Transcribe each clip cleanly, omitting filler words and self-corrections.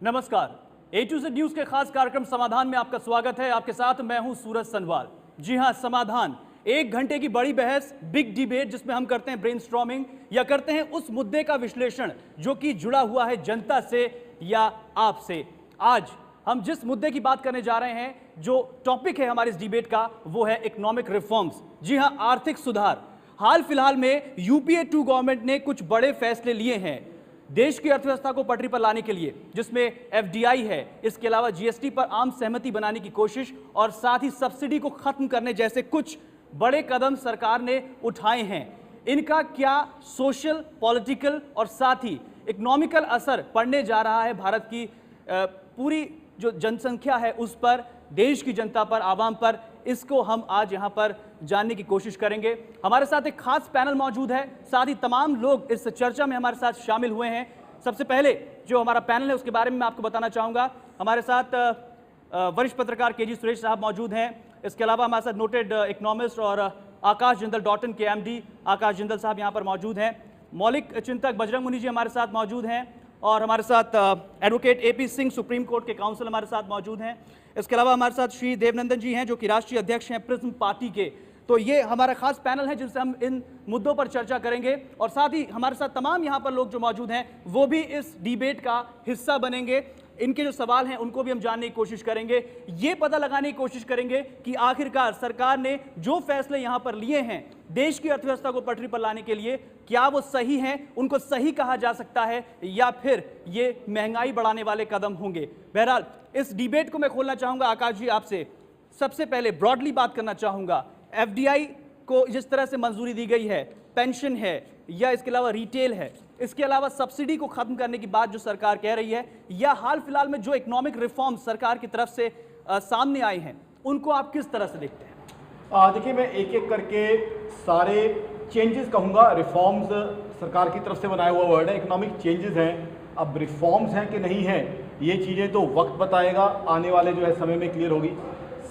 नमस्कार, ए to Z news के खास कार्यक्रम समाधान में आपका स्वागत है। आपके साथ मैं हूं सूरज सनवाल। जी हां, समाधान 1 घंटे की बड़ी बहस, बिग डिबेट, जिसमें हम करते हैं ब्रेनस्टॉर्मिंग या करते हैं उस मुद्दे का विश्लेषण जो कि जुड़ा हुआ है जनता से या आपसे। आज हम जिस मुद्दे की बात करने जा रहे हैं, जो टॉपिक है हमारे इस डिबेट का, वो है इकोनॉमिक रिफॉर्म्स। जी हां, आर्थिक सुधार। हाल फिलहाल में यूपीए 2 गवर्नमेंट ने कुछ बड़े फैसले लिए हैं देश की अर्थव्यवस्था को पटरी पर लाने के लिए, जिसमें एफडीआई है, इसके अलावा जीएसटी पर आम सहमति बनाने की कोशिश और साथ ही सब्सिडी को खत्म करने जैसे कुछ बड़े कदम सरकार ने उठाए हैं। इनका क्या सोशल, पॉलिटिकल और साथ ही इकोनॉमिकल असर पड़ने जा रहा है भारत की पूरी जो जनसंख्या है उस पर, देश की जनता पर, आवाम पर, इसको हम आज यहां पर जानने की कोशिश करेंगे। हमारे साथ एक खास पैनल मौजूद है, साथ ही तमाम लोग इस चर्चा में हमारे साथ शामिल हुए हैं। सबसे पहले जो हमारा पैनल है उसके बारे में मैं आपको बताना चाहूँगा। हमारे साथ वरिष्ठ पत्रकार केजी सुरेश साहब मौजूद हैं। इसके अलावा हमारे साथ नोटेड इकोनॉमिस्ट और आकाश जिंदल डॉटन के एमडी आकाश जिंदल साहब यहाँ पर मौजूद हैं। मौलिक चिंतक बजरंग मुनि जी हमारे साथ मौजूद हैं और हमारे साथ advocate AP Singh, supreme court के काउंसिल, हमारे साथ मौजूद हैं। इसके अलावा हमारे साथ श्री देवनंदन जी हैं जो कि राष्ट्रीय अध्यक्ष हैं प्रिज्म पार्टी के। तो ये हमारा खास पैनल है जिनसे हम इन मुद्दों पर चर्चा करेंगे और साथ ही हमारे साथ तमाम यहाँ पर लोग जो मौजूद हैं वो भी इस डिबेट का हिस्सा बनेंगे। इनके जो सवाल हैं उनको भी हम जानने की कोशिश करेंगे, ये पता लगाने की कोशिश करेंगे कि आखिरकार सरकार ने जो फैसले यहाँ पर लिए हैं देश की अर्थव्यवस्था को पटरी पर लाने के लिए, क्या वो सही हैं, उनको सही कहा जा सकता है या फिर ये महंगाई बढ़ाने वाले कदम होंगे। बहरहाल इस डिबेट को मैं खोलना चाहूँगा आकाश जी आपसे। सबसे पहले ब्रॉडली बात करना चाहूँगा, एफडीआई को जिस तरह से मंजूरी दी गई है, पेंशन है या इसके अलावा रिटेल है, इसके अलावा सब्सिडी को खत्म करने की बात जो सरकार कह रही है, या हाल फिलहाल में जो इकोनॉमिक रिफॉर्म सरकार की तरफ से सामने आए हैं, उनको आप किस तरह से देखते हैं? देखिए, मैं एक एक करके सारे चेंजेस कहूँगा। रिफॉर्म्स सरकार की तरफ से बनाया हुआ वर्ड है, इकोनॉमिक चेंजेस हैं। अब रिफॉर्म्स हैं कि नहीं हैं, ये चीज़ें तो वक्त बताएगा, आने वाले जो है समय में क्लियर होगी।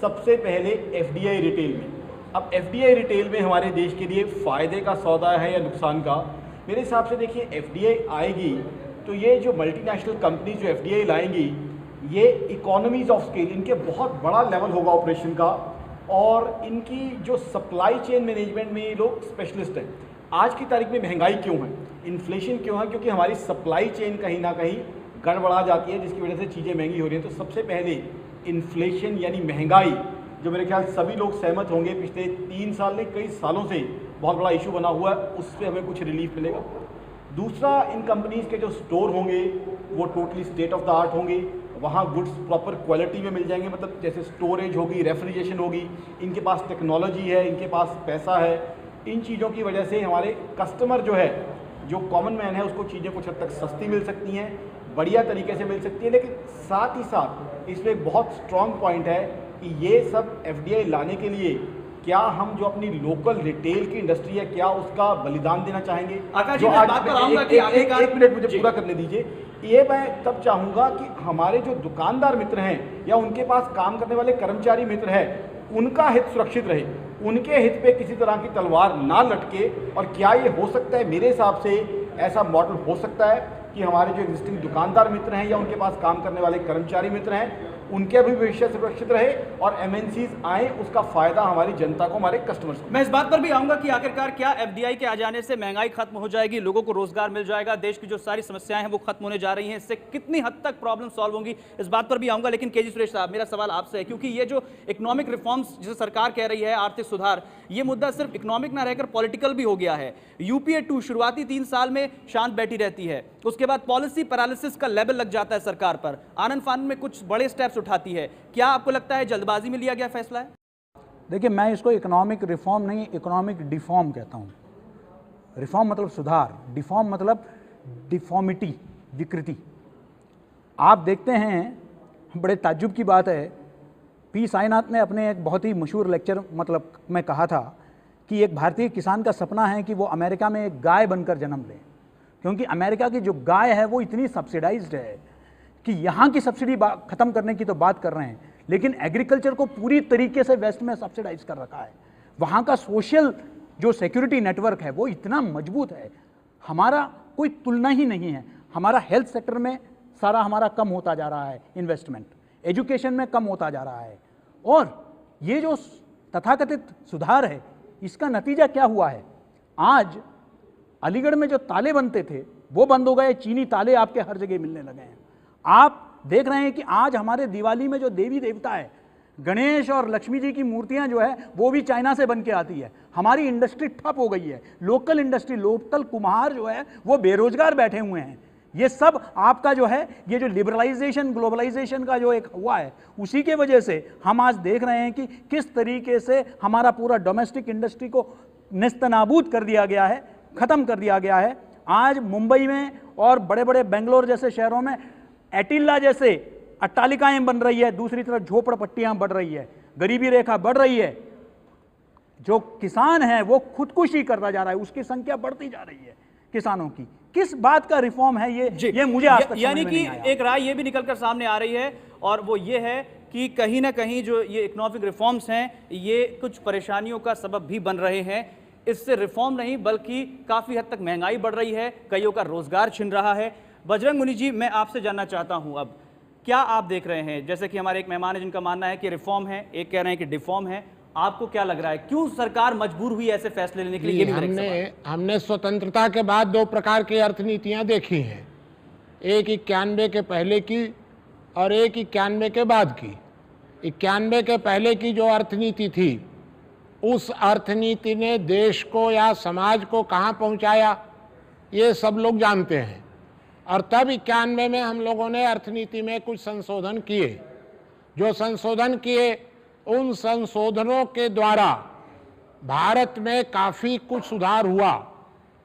सबसे पहले एफडीआई रिटेल में। अब एफडीआई रिटेल में हमारे देश के लिए फ़ायदे का सौदा है या नुकसान का? मेरे हिसाब से देखिए, एफडीआई आएगी तो ये जो मल्टीनेशनल कंपनी जो एफडीआई लाएंगी, ये इकोनॉमीज ऑफ स्केल, इनके बहुत बड़ा लेवल होगा ऑपरेशन का और इनकी जो सप्लाई चेन मैनेजमेंट में ये लोग स्पेशलिस्ट हैं। आज की तारीख में महंगाई क्यों है, इन्फ्लेशन क्यों है? क्योंकि हमारी सप्लाई चेन कहीं ना कहीं गड़बड़ा जाती है, जिसकी वजह से चीज़ें महंगी हो रही हैं। तो सबसे पहले इन्फ्लेशन यानी महंगाई, जो मेरे ख्याल सभी लोग सहमत होंगे, पिछले 3 साल में कई सालों से बहुत बड़ा इशू बना हुआ है, उससे हमें कुछ रिलीफ मिलेगा। दूसरा, इन कंपनीज़ के जो स्टोर होंगे वो totally state of the art होंगे, वहाँ गुड्स प्रॉपर क्वालिटी में मिल जाएंगे, मतलब जैसे स्टोरेज होगी, रेफ्रिजरेशन होगी, इनके पास टेक्नोलॉजी है, इनके पास पैसा है। इन चीज़ों की वजह से हमारे कस्टमर जो है, जो कॉमन मैन है, उसको चीज़ें कुछ हद तक सस्ती मिल सकती हैं, बढ़िया तरीके से मिल सकती है। लेकिन साथ ही साथ इसमें एक बहुत स्ट्रॉन्ग पॉइंट है कि ये सब एफडीआई लाने के लिए क्या हम जो अपनी लोकल रिटेल की इंडस्ट्री है, क्या उसका बलिदान देना चाहेंगे? जो आज एक मिनट मुझे पूरा करने दीजिए। ये मैं तब चाहूँगा कि हमारे जो दुकानदार मित्र हैं या उनके पास काम करने वाले कर्मचारी मित्र हैं, उनका हित सुरक्षित रहे, उनके हित पे किसी तरह की तलवार ना लटके। और क्या ये हो सकता है? मेरे हिसाब से ऐसा मॉडल हो सकता है कि हमारे जो एग्जिस्टिंग दुकानदार मित्र हैं या उनके पास काम करने वाले कर्मचारी मित्र हैं, उनके भी भविष्य सुरक्षित रहे और एमएनसीज आए, उसका फायदा हमारी जनता को, हमारे कस्टमर्स को। मैं इस बात पर भी आऊंगा कि आखिरकार क्या एफडीआई के आ जाने से महंगाई खत्म हो जाएगी, लोगों को रोजगार मिल जाएगा, देश की जो सारी समस्याएं हैं वो खत्म होने जा रही हैं, इससे कितनी हद तक प्रॉब्लम सॉल्व होंगी, इस बात पर भी आऊंगा। लेकिन केजी सुरेश साहब, मेरा सवाल आपसे है, क्योंकि ये जो इकोनॉमिक रिफॉर्म्स जिसे सरकार कह रही है, आर्थिक सुधार, ये मुद्दा सिर्फ इकोनॉमिक ना रहकर पॉलिटिकल भी हो गया है। यूपीए 2 शुरुआती 3 साल में शांत बैठी रहती है, उसके बाद पॉलिसी पैरालिसिस का लेवल लग जाता है सरकार पर, आनंद फानन में कुछ बड़े स्टेप्स उठाती है। क्या आपको लगता है जल्दबाजी में लिया गया फैसला है? देखिए, मैं इसको इकोनॉमिक रिफॉर्म नहीं, इकोनॉमिक डिफॉर्म कहता हूँ। रिफॉर्म मतलब सुधार, डिफॉर्म मतलब डिफॉर्मिटी, विकृति। आप देखते हैं, बड़े ताज्जुब की बात है, पी साईनाथ ने अपने एक बहुत ही मशहूर लेक्चर मतलब में कहा था कि एक भारतीय किसान का सपना है कि वो अमेरिका में एक गाय बनकर जन्म ले, क्योंकि अमेरिका की जो गाय है वो इतनी सब्सिडाइज्ड है कि यहाँ की सब्सिडी खत्म करने की तो बात कर रहे हैं, लेकिन एग्रीकल्चर को पूरी तरीके से वेस्ट में सब्सिडाइज कर रखा है। वहाँ का सोशल जो सिक्योरिटी नेटवर्क है वो इतना मजबूत है, हमारा कोई तुलना ही नहीं है। हमारा हेल्थ सेक्टर में सारा हमारा कम होता जा रहा है, इन्वेस्टमेंट एजुकेशन में कम होता जा रहा है। और ये जो तथाकथित सुधार है, इसका नतीजा क्या हुआ है? आज अलीगढ़ में जो ताले बनते थे वो बंद हो गए, चीनी ताले आपके हर जगह मिलने लगे हैं। आप देख रहे हैं कि आज हमारे दिवाली में जो देवी देवता है, गणेश और लक्ष्मी जी की मूर्तियां जो है वो भी चाइना से बन के आती है। हमारी इंडस्ट्री ठप हो गई है, लोकल इंडस्ट्री, लोकल कुम्हार जो है वो बेरोजगार बैठे हुए हैं। ये सब आपका जो है, ये जो लिबरलाइजेशन ग्लोबलाइजेशन का जो एक हुआ है, उसी के वजह से हम आज देख रहे हैं कि किस तरीके से हमारा पूरा डोमेस्टिक इंडस्ट्री को नेस्तनाबूद कर दिया गया है, खत्म कर दिया गया है। आज मुंबई में और बड़े बड़े बेंगलोर जैसे शहरों में एटिल्ला जैसे अट्टालिकाएं बन रही है, दूसरी तरफ झोपड़पट्टियां बढ़ रही है, गरीबी रेखा बढ़ रही है। जो किसान है वो खुदकुशी करता जा रहा है, उसकी संख्या बढ़ती जा रही है किसानों की। किस बात का रिफॉर्म है ये मुझे आज तक यानी समझ में कि नहीं आया। एक राय ये भी निकलकर सामने आ रही है, और वो ये है कि कहीं ना कहीं जो ये इकोनॉमिक रिफॉर्म्स हैं ये कुछ परेशानियों का सबब भी बन रहे हैं। इससे रिफॉर्म नहीं बल्कि काफी हद तक महंगाई बढ़ रही है, कईयों का रोजगार छिन रहा है। बजरंग मुनि जी, मैं आपसे जानना चाहता हूं, अब क्या आप देख रहे हैं? जैसे कि हमारे एक मेहमान है जिनका मानना है कि रिफॉर्म है, एक कह रहे हैं कि डिफॉर्म है। आपको क्या लग रहा है, क्यों सरकार मजबूर हुई ऐसे फैसले लेने के लिए? ये भी मेरा एक सवाल। हमने स्वतंत्रता के बाद दो प्रकार की अर्थनीतियां देखी हैं, एक 91 के पहले की और एक 91 के बाद की। 91 के पहले की जो अर्थनीति थी, उस अर्थनीति ने देश को या समाज को कहाँ पहुँचाया ये सब लोग जानते हैं। और तब 91 में हम लोगों ने अर्थनीति में कुछ संशोधन किए। जो संशोधन किए, उन संशोधनों के द्वारा भारत में काफ़ी कुछ सुधार हुआ।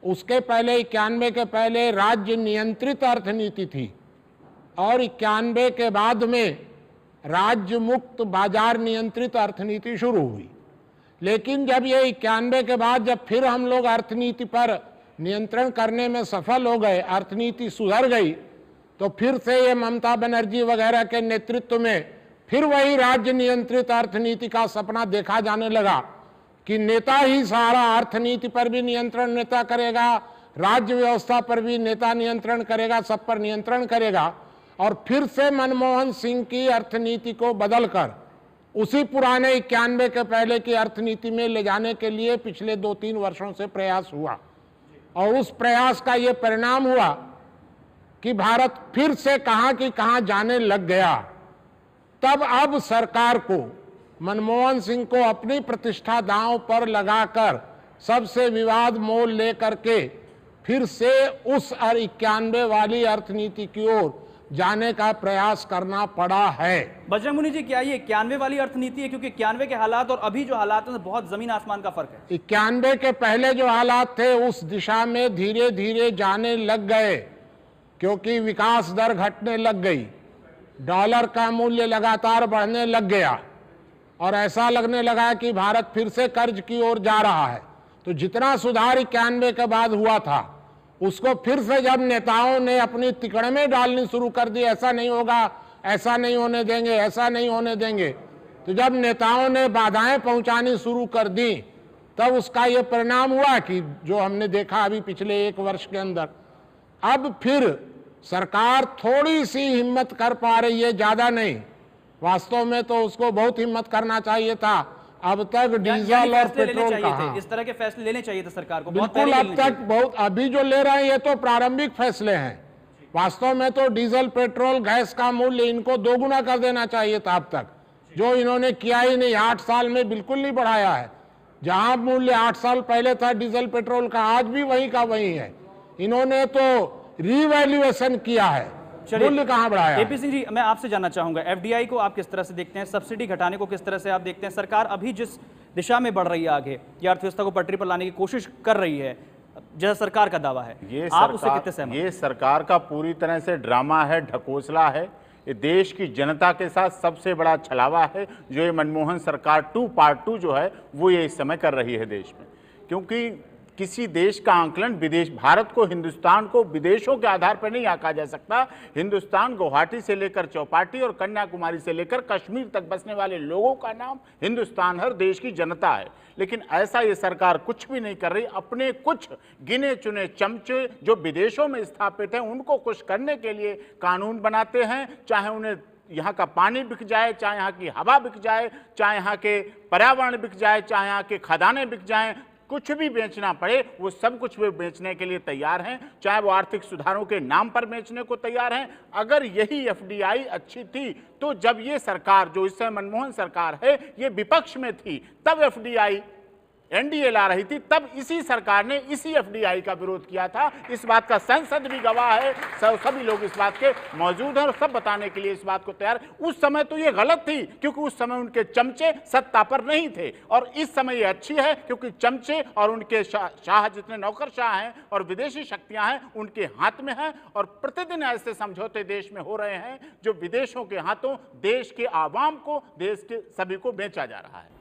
उसके पहले 91 के पहले राज्य नियंत्रित अर्थनीति थी, और 91 के बाद में राज्य मुक्त बाजार नियंत्रित अर्थनीति शुरू हुई। लेकिन जब ये 91 के बाद जब फिर हम लोग अर्थनीति पर नियंत्रण करने में सफल हो गए, अर्थनीति सुधर गई, तो फिर से ये ममता बनर्जी वगैरह के नेतृत्व में फिर वही राज्य नियंत्रित अर्थनीति का सपना देखा जाने लगा कि नेता ही सारा अर्थनीति पर भी नियंत्रण नेता करेगा, राज्य व्यवस्था पर भी नेता नियंत्रण करेगा, सब पर नियंत्रण करेगा। और फिर से मनमोहन सिंह की अर्थनीति को बदलकर उसी पुराने 91 के पहले की अर्थनीति में ले जाने के लिए पिछले 2-3 वर्षों से प्रयास हुआ, और उस प्रयास का ये परिणाम हुआ कि भारत फिर से कहां की कहां जाने लग गया। तब अब सरकार को, मनमोहन सिंह को अपनी प्रतिष्ठा दांव पर लगाकर सबसे विवाद मोल लेकर के फिर से उस 91 वाली अर्थनीति की ओर जाने का प्रयास करना पड़ा है। बजरंग मुनि जी, क्या ये 91 वाली अर्थनीति है? क्योंकि 91 के हालात और अभी जो हालात हैं बहुत जमीन आसमान का फर्क है। 91 के पहले जो हालात थे उस दिशा में धीरे धीरे जाने लग गए, क्योंकि विकास दर घटने लग गई, डॉलर का मूल्य लगातार बढ़ने लग गया, और ऐसा लगने लगा कि भारत फिर से कर्ज की ओर जा रहा है। तो जितना सुधार 91 के बाद हुआ था, उसको फिर से जब नेताओं ने अपनी तिकड़में डालनी शुरू कर दी, ऐसा नहीं होगा, ऐसा नहीं होने देंगे, ऐसा नहीं होने देंगे, तो जब नेताओं ने बाधाएं पहुंचानी शुरू कर दी, तब उसका ये परिणाम हुआ कि जो हमने देखा अभी पिछले 1 वर्ष के अंदर। अब फिर सरकार थोड़ी सी हिम्मत कर पा रही है, ज्यादा नहीं। वास्तव में तो उसको बहुत हिम्मत करना चाहिए था। अब तक डीजल और पेट्रोल का, इस तरह के फैसले लेने चाहिए थे सरकार को। बिल्कुल, अब तक बहुत, अभी जो ले रहे हैं ये तो प्रारंभिक फैसले हैं। वास्तव में तो डीजल, पेट्रोल, गैस का मूल्य इनको 2 गुना कर देना चाहिए था अब तक, जो इन्होंने किया ही नहीं। 8 साल में बिल्कुल नहीं बढ़ाया है। जहां मूल्य 8 साल पहले था डीजल पेट्रोल का, आज भी वही का वही है। इन्होंने तो रीवैल्यूएशन किया है, मूल्य कहां बढ़ाया। एपी सिंह जी, मैं आपसे जानना चाहूंगा, एफडीआई को आप किस तरह से देखते हैं? सब्सिडी घटाने को किस तरह से आप देखते हैं? सरकार अभी जिस दिशा में बढ़ रही है आगे, ये अर्थव्यवस्था को पटरी पर लाने की कोशिश कर रही है, जैसा सरकार का दावा है, आप उससे कितने सहमत? ये सरकार का पूरी तरह से ड्रामा है, ढकोसला है। ये देश की जनता के साथ सबसे बड़ा छलावा है जो ये मनमोहन सरकार 2 पार्ट 2 जो है वो ये इस समय कर रही है देश में। क्योंकि किसी देश का आंकलन विदेश, भारत को, हिंदुस्तान को विदेशों के आधार पर नहीं आंका जा सकता। हिंदुस्तान गुवाहाटी से लेकर चौपाटी और कन्याकुमारी से लेकर कश्मीर तक बसने वाले लोगों का नाम हिंदुस्तान है और देश की जनता है। लेकिन ऐसा ये सरकार कुछ भी नहीं कर रही। अपने कुछ गिने चुने चमचे जो विदेशों में स्थापित हैं उनको खुश करने के लिए कानून बनाते हैं, चाहे उन्हें यहाँ का पानी बिक जाए, चाहे यहाँ की हवा बिक जाए, चाहे यहाँ के पर्यावरण बिक जाए, चाहे यहाँ के खदानें बिक जाएं, कुछ भी बेचना पड़े वो सब कुछ वे बेचने के लिए तैयार हैं, चाहे वो आर्थिक सुधारों के नाम पर बेचने को तैयार हैं। अगर यही एफडीआई अच्छी थी तो जब ये सरकार, जो इस समय मनमोहन सरकार है, ये विपक्ष में थी, तब एफडीआई एनडीए ला रही थी, तब इसी सरकार ने इसी एफडीआई का विरोध किया था। इस बात का संसद भी गवाह है, सभी लोग इस बात के मौजूद हैं और सब बताने के लिए इस बात को तैयार। उस समय तो ये गलत थी क्योंकि उस समय उनके चमचे सत्ता पर नहीं थे, और इस समय ये अच्छी है क्योंकि चमचे और उनके शाह जितने नौकरशाह हैं और विदेशी शक्तियां हैं उनके हाथ में हैं, और प्रतिदिन ऐसे समझौते देश में हो रहे हैं जो विदेशों के हाथों देश के आवाम को, देश के सभी को बेचा जा रहा है।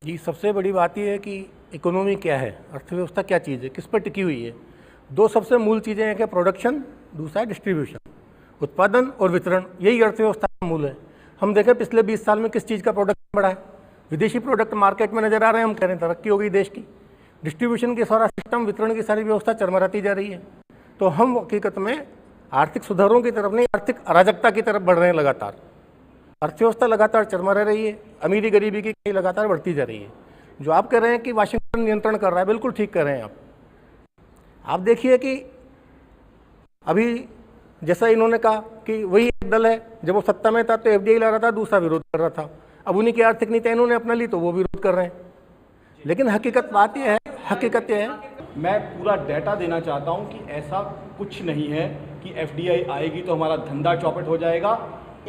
जी, सबसे बड़ी बात यह है कि इकोनॉमी क्या है, अर्थव्यवस्था क्या चीज़ है, किस पर टिकी हुई है। दो सबसे मूल चीज़ें हैं कि प्रोडक्शन, दूसरा है डिस्ट्रीब्यूशन, उत्पादन और वितरण, यही अर्थव्यवस्था का मूल है। हम देखें पिछले 20 साल में किस चीज़ का प्रोडक्शन बढ़ा है, विदेशी प्रोडक्ट मार्केट में नज़र आ रहे हैं, हम कह रहे हैं तरक्की हो गई देश की। डिस्ट्रीब्यूशन की सारा सिस्टम, वितरण की सारी व्यवस्था चरमराती जा रही है। तो हम हकीकत में आर्थिक सुधारों की तरफ नहीं, आर्थिक अराजकता की तरफ बढ़ रहे हैं लगातार। अर्थव्यवस्था लगातार चरमरा रही है, अमीरी गरीबी की कई लगातार बढ़ती जा रही है। जो आप कह रहे हैं कि वाशिंगटन नियंत्रण कर रहा है, बिल्कुल ठीक कह रहे हैं आप देखिए कि अभी जैसा इन्होंने कहा कि वही एक दल है, जब वो सत्ता में था तो एफडीआई ला रहा था, दूसरा विरोध कर रहा था। अब उन्हीं की आर्थिक नीतियां इन्होंने अपना ली तो वो विरोध कर रहे हैं। लेकिन हकीकत बात यह है, हकीकत यह है, मैं पूरा डाटा देना चाहता हूं कि ऐसा कुछ नहीं है कि एफडीआई आएगी तो हमारा धंधा चौपट हो जाएगा।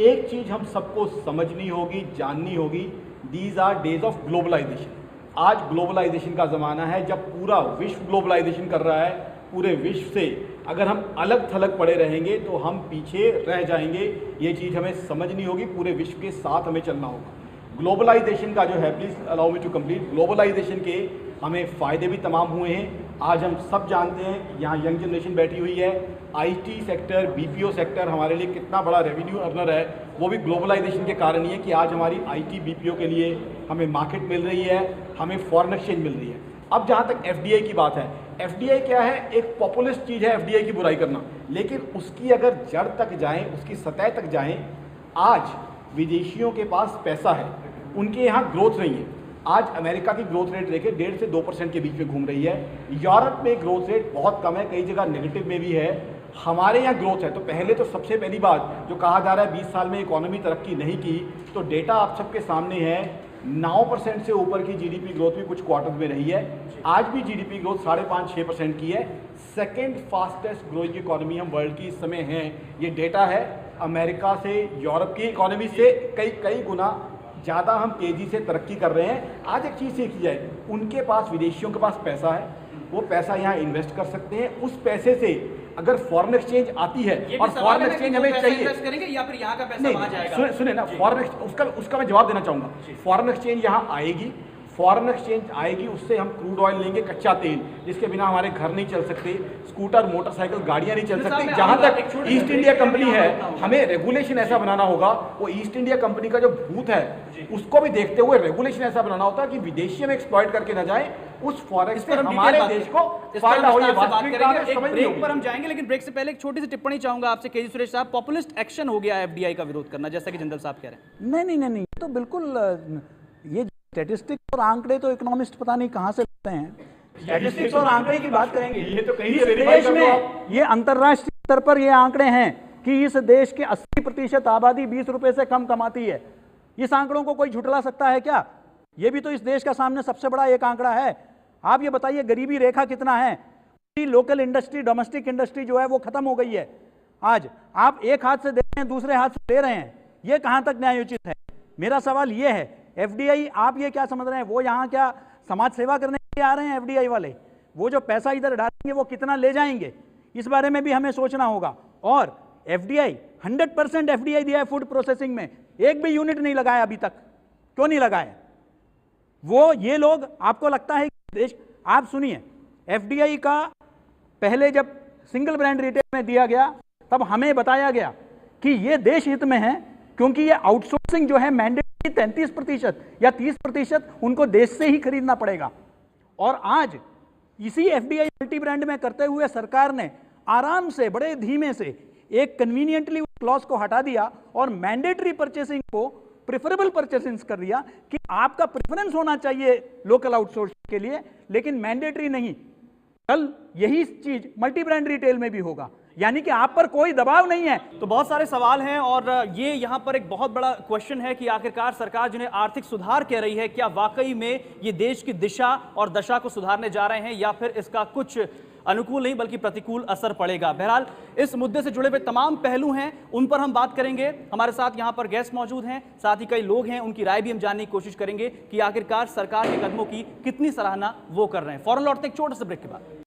एक चीज हम सबको समझनी होगी, जाननी होगी, these are days of globalisation. आज ग्लोबलाइजेशन का ज़माना है जब पूरा विश्व ग्लोबलाइजेशन कर रहा है। पूरे विश्व से अगर हम अलग थलग पड़े रहेंगे तो हम पीछे रह जाएंगे। ये चीज़ हमें समझनी होगी, पूरे विश्व के साथ हमें चलना होगा। ग्लोबलाइजेशन का जो है, please allow me to complete, globalisation के हमें फ़ायदे भी तमाम हुए हैं। आज हम सब जानते हैं, यहाँ यंग जनरेशन बैठी हुई है, आईटी सेक्टर, बीपीओ सेक्टर हमारे लिए कितना बड़ा रेवेन्यू अर्नर है, वो भी ग्लोबलाइजेशन के कारण ही है कि आज हमारी आईटी बीपीओ के लिए हमें मार्केट मिल रही है, हमें फॉरेन एक्सचेंज मिल रही है। अब जहाँ तक एफडीआई की बात है, एफडीआई क्या है, एक पॉपुलिस्ट चीज़ है एफडीआई की बुराई करना, लेकिन उसकी अगर जड़ तक जाएं, उसकी सतह तक जाएं, आज विदेशियों के पास पैसा है, उनके यहाँ ग्रोथ नहीं है। आज अमेरिका की ग्रोथ रेट देखिए 1.5 से 2% के बीच में घूम रही है। यूरोप में ग्रोथ रेट बहुत कम है, कई जगह नेगेटिव में भी है। हमारे यहाँ ग्रोथ है। तो पहले तो सबसे पहली बात जो कहा जा रहा है 20 साल में इकोनॉमी तरक्की नहीं की, तो डेटा आप सबके सामने है। 9% से ऊपर की जीडीपी ग्रोथ भी कुछ क्वार्टर में रही है। आज भी जीडीपी ग्रोथ 5.5-6% की है। सेकेंड फास्टेस्ट ग्रोइंग इकोनॉमी हम वर्ल्ड की इस समय हैं। ये डेटा है अमेरिका से, यूरोप की इकोनॉमी से कई गुना ज़्यादा हम तेज़ी से तरक्की कर रहे हैं। आज एक चीज़ सीखी जाए, उनके पास, विदेशियों के पास पैसा है, वो पैसा यहाँ इन्वेस्ट कर सकते हैं। उस पैसे से अगर फॉरेन एक्सचेंज आती है, और फॉरेन एक्सचेंज हमें चाहिए, करेंगे या फिर यहाँ का पैसा वहाँ जाएगा? सुने ना, फॉरेन उसका मैं जवाब देना चाहूँगा। फॉरेन एक्सचेंज यहाँ आएगी, फॉरेन एक्सचेंज आएगी, उससे हम क्रूड ऑयल लेंगे, कच्चा तेल, जिसके बिना हमारे घर नहीं चल सकते, स्कूटर, मोटरसाइकिल, गाड़ियाँ नहीं चल सकती। जहाँ तक ईस्ट इंडिया कंपनी है, हमें रेगुलेशन ऐसा बनाना होगा, वो ईस्ट इंडिया कंपनी का जो भूत है उसको भी देखते हुए रेगुलेशन ऐसा बनाना होता है कि विदेशी में एक्सप्लॉइट करके ना जाए, उस फॉरेक्स से हमारे देश को फायदा हो। ये ब्रेक पर हम जाएंगे, लेकिन ब्रेक से पहले एक छोटी सी टिप्पणी चाहूंगा आपसे। केजी सुरेश साहब, पॉपुलिस्ट एक्शन हो गया एफडीआई का विरोध करना, जैसा कि जिंदल साहब कह रहे हैं। नहीं, तो बिल्कुल ये स्टैटिस्टिक्स और आंकड़े तो इकोनॉमिस्ट पता नहीं कहाँ से लेते हैं। स्टैटिस्टिक्स और आंकड़े की बात करेंगे, ये तो कहीं इस देश में ये अंतर्राष्ट्रीय स्तर पर ये आंकड़े हैं कि इस देश की 80% आबादी 20 रुपए से कम कमाती है। इस आंकड़ों को कोई झुठला सकता है क्या? ये भी तो इस देश का सामने सबसे बड़ा एक आंकड़ा है। आप ये बताइए गरीबी रेखा कितना है? लोकल इंडस्ट्री, डोमेस्टिक इंडस्ट्री जो है वो खत्म हो गई है। आज आप एक हाथ से दे रहे हैं, दूसरे हाथ से ले रहे हैं, ये कहां तक न्यायोचित है? मेरा सवाल ये है, एफडीआई आप ये क्या समझ रहे हैं, वो यहाँ क्या समाज सेवा करने के लिए आ रहे हैं? एफडीआई वाले वो जो पैसा इधर डालेंगे वो कितना ले जाएंगे, इस बारे में भी हमें सोचना होगा। और एफडीआई 100% एफडीआई दिया है फूड प्रोसेसिंग में, एक भी यूनिट नहीं लगाया अभी तक। क्यों नहीं लगाया? वो ये लोग, आपको लगता है देश, आप सुनिए, एफडीआई का पहले जब सिंगल ब्रांड रिटेल में दिया गया तब हमें बताया गया कि ये देश हित में है, क्योंकि ये आउटसोर्सिंग जो है मैंडेटरी 33% या 30% उनको देश से ही खरीदना पड़ेगा। और आज इसी एफडीआई मल्टी ब्रांड में करते हुए सरकार ने आराम से बड़े धीमे से एक कन्वीनियंटली उस क्लॉज को हटा दिया और मैंडेटरी परचेसिंग को प्रेफरेबल परचेसिंग कर दिया कि आपका प्रेफरेंस होना चाहिए लोकल आउटसोर्सिंग के लिए, लेकिन मैंडेटरी नहीं। कल यही चीज मल्टी ब्रांड रिटेल में भी होगा, यानी कि आप पर कोई दबाव नहीं है। तो बहुत सारे सवाल हैं और ये यहाँ पर एक बहुत बड़ा क्वेश्चन है कि आखिरकार सरकार जिन्हें आर्थिक सुधार कह रही है, क्या वाकई में ये देश की दिशा और दशा को सुधारने जा रहे हैं या फिर इसका कुछ अनुकूल नहीं बल्कि प्रतिकूल असर पड़ेगा। बहरहाल इस मुद्दे से जुड़े हुए तमाम पहलू हैं, उन पर हम बात करेंगे। हमारे साथ यहाँ पर गेस्ट मौजूद हैं, साथ ही कई लोग हैं, उनकी राय भी हम जानने की कोशिश करेंगे कि आखिरकार सरकार के कदमों की कितनी सराहना वो कर रहे हैं। फौरन लौटते एक छोटे से ब्रेक के बाद।